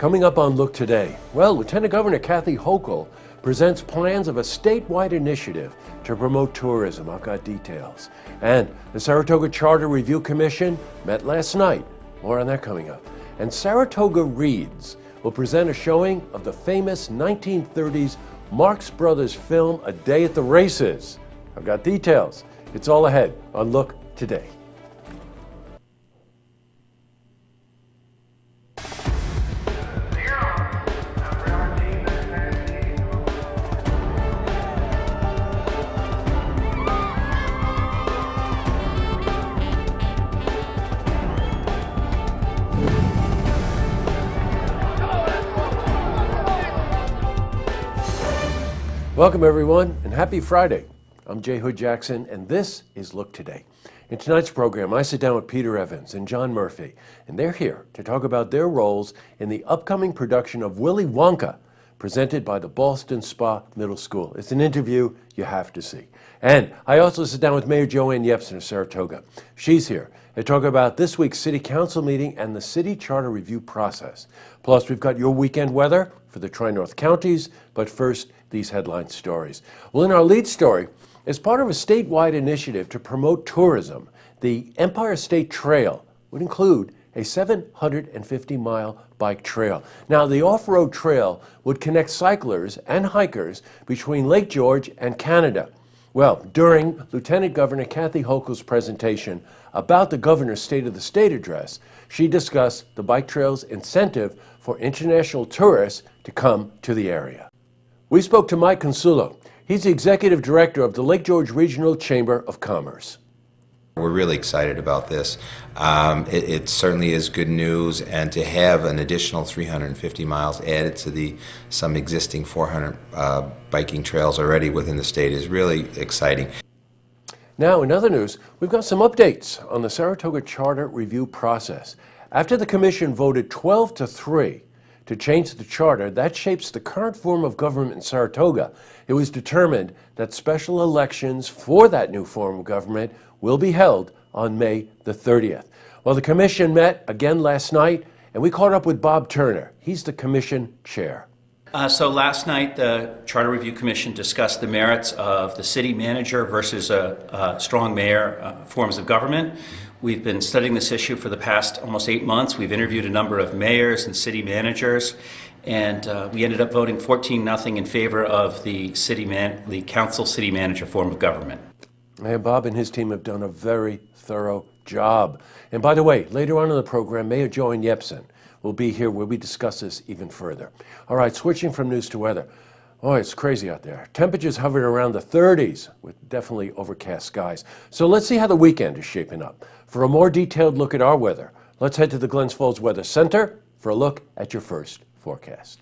Coming up on Look Today, well, Lieutenant Governor Kathy Hochul presents plans of a statewide initiative to promote tourism. I've got details. And the Saratoga Charter Review Commission met last night. More on that coming up. And Saratoga Reads will present a showing of the famous 1930s Marx Brothers film, A Day at the Races. I've got details. It's all ahead on Look Today. Welcome everyone, and happy Friday. I'm Jay Hood Jackson, and this is Look Today. In tonight's program, I sit down with Peter Evans and John Murphy, and they're here to talk about their roles in the upcoming production of Willy Wonka, presented by the Ballston Spa Middle School. It's an interview you have to see. And I also sit down with Mayor Joanne Yepsen of Saratoga. She's here to talk about this week's City Council meeting and the City Charter Review process. Plus, we've got your weekend weather for the Tri-North counties, but first, these headline stories. Well, in our lead story, as part of a statewide initiative to promote tourism, the Empire State Trail would include a 750-mile bike trail. Now, the off-road trail would connect cyclers and hikers between Lake George and Canada. Well, during Lieutenant Governor Kathy Hochul's presentation about the Governor's State of the State address, she discussed the bike trail's incentive for international tourists to come to the area. We spoke to Mike Consulo. He's the Executive Director of the Lake George Regional Chamber of Commerce. We're really excited about this. It certainly is good news, and to have an additional 350 miles added to some existing 400 biking trails already within the state is really exciting. Now, in other news, we've got some updates on the Saratoga Charter Review process. After the Commission voted 12-3 to change the charter that shapes the current form of government in Saratoga, it was determined that special elections for that new form of government will be held on May the 30th. Well, the Commission met again last night, and we caught up with Bob Turner. He's the Commission chair. So last night, the Charter Review Commission discussed the merits of the city manager versus a strong mayor forms of government. We've been studying this issue for the past almost 8 months. We've interviewed a number of mayors and city managers, and we ended up voting 14-0 in favor of the council city manager form of government. And Bob and his team have done a very thorough job. And by the way, later on in the program, Mayor Joanne Yepsen will be here where we discuss this even further. All right, switching from news to weather. Oh, it's crazy out there. Temperatures hovered around the 30s with definitely overcast skies. So let's see how the weekend is shaping up. For a more detailed look at our weather, let's head to the Glens Falls Weather Center for a look at your first forecast.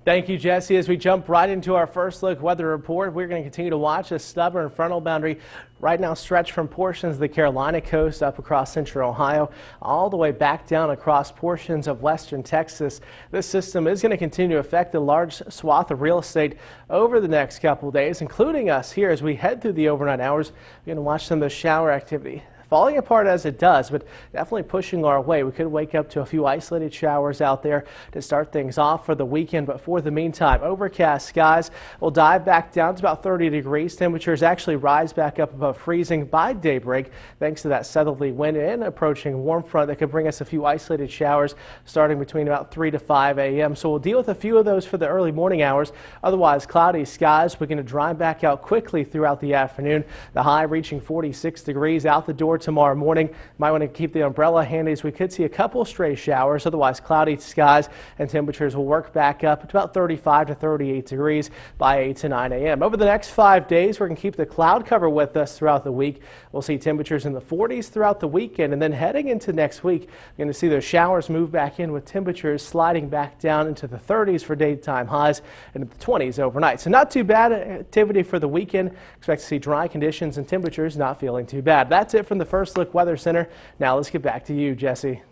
Thank you, Jesse. As we jump right into our first look weather report, we're going to continue to watch a stubborn frontal boundary right now stretch from portions of the Carolina coast up across central Ohio, all the way back down across portions of western Texas. This system is going to continue to affect a large swath of real estate over the next couple of days, including us here as we head through the overnight hours. We're going to watch some of the shower activity falling apart as it does, but definitely pushing our way. We could wake up to a few isolated showers out there to start things off for the weekend, but for the meantime, overcast skies will dive back down to about 30 degrees. Temperatures actually rise back up above freezing by daybreak thanks to that southerly wind and approaching warm front that could bring us a few isolated showers starting between about 3 to 5 a.m. So we'll deal with a few of those for the early morning hours. Otherwise, cloudy skies begin to dry back out quickly throughout the afternoon. The high reaching 46 degrees out the door tomorrow morning. Might want to keep the umbrella handy as we could see a couple stray showers. Otherwise, cloudy skies and temperatures will work back up to about 35 to 38 degrees by 8 to 9 a.m. Over the next 5 days, we're going to keep the cloud cover with us throughout the week. We'll see temperatures in the 40s throughout the weekend, and then heading into next week, we're going to see those showers move back in with temperatures sliding back down into the 30s for daytime highs and the 20s overnight. So not too bad activity for the weekend. Expect to see dry conditions and temperatures not feeling too bad. That's it from the First Look Weather Center. Now let's get back to you, Jesse.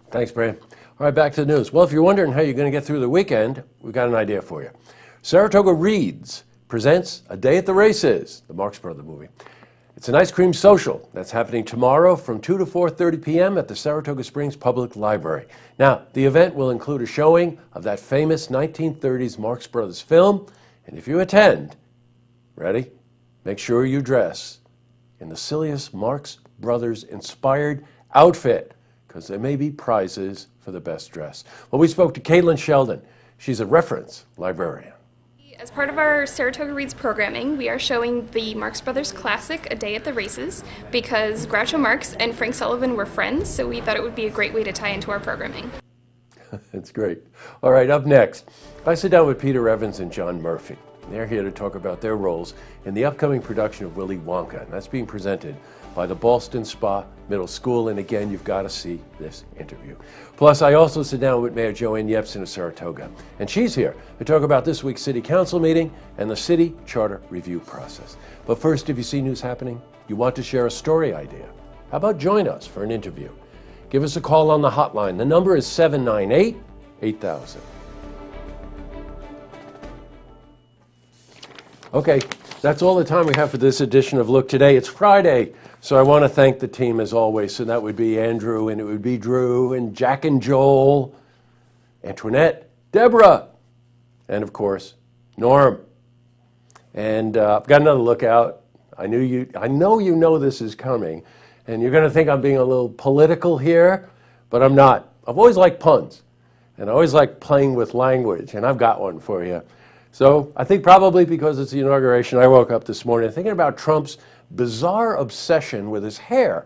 Thanks, Brian. All right, back to the news. Well, if you're wondering how you're going to get through the weekend, we've got an idea for you. Saratoga Reads presents A Day at the Races, the Marx Brothers movie. It's an ice cream social that's happening tomorrow from 2 to 4:30 p.m. at the Saratoga Springs Public Library. Now, the event will include a showing of that famous 1930s Marx Brothers film, and if you attend, ready? Make sure you dress in the silliest Marx Brothers inspired outfit, because there may be prizes for the best dress. Well, we spoke to Caitlin Sheldon. She's a reference librarian. As part of our Saratoga Reads programming, we are showing the Marx Brothers classic, A Day at the Races, because Groucho Marx and Frank Sullivan were friends, so we thought it would be a great way to tie into our programming. That's great. All right, up next, I sit down with Peter Evans and John Murphy. They're here to talk about their roles in the upcoming production of Willy Wonka, and that's being presented by the Ballston Spa Middle School, and again, you've got to see this interview. Plus, I also sit down with Mayor Joanne Yepsen of Saratoga, and she's here to talk about this week's City Council meeting and the City Charter Review process. But first, if you see news happening, you want to share a story idea, how about join us for an interview? Give us a call on the hotline. The number is 798-8000. Okay, that's all the time we have for this edition of Look Today. It's Friday, so I want to thank the team as always. So that would be Andrew, and it would be Drew, and Jack and Joel, Antoinette, Deborah, and of course, Norm. And I've got another lookout. I know you know this is coming, and you're going to think I'm being a little political here, but I'm not. I've always liked puns, and I always like playing with language, and I've got one for you. So I think probably because it's the inauguration, I woke up this morning thinking about Trump's bizarre obsession with his hair.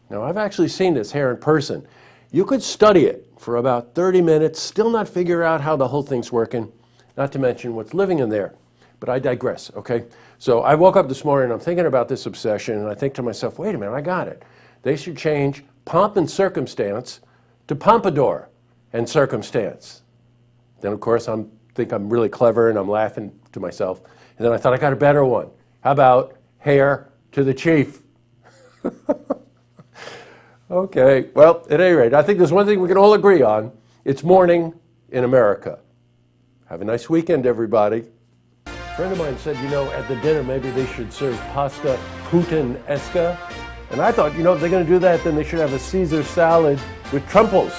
Now, I've actually seen his hair in person. You could study it for about 30 minutes, still not figure out how the whole thing's working, not to mention what's living in there. But I digress, okay? So I woke up this morning, I'm thinking about this obsession, and I think to myself, wait a minute, I got it. They should change pomp and circumstance to pompadour and circumstance. Then, of course, I think I'm really clever, and I'm laughing to myself. And then I thought, I got a better one. How about hair to the chief? Okay, well, at any rate, I think there's one thing we can all agree on. It's morning in America. Have a nice weekend, everybody. A friend of mine said, at the dinner, maybe they should serve pasta puttanesca. And I thought, if they're going to do that, then they should have a Caesar salad with trumples.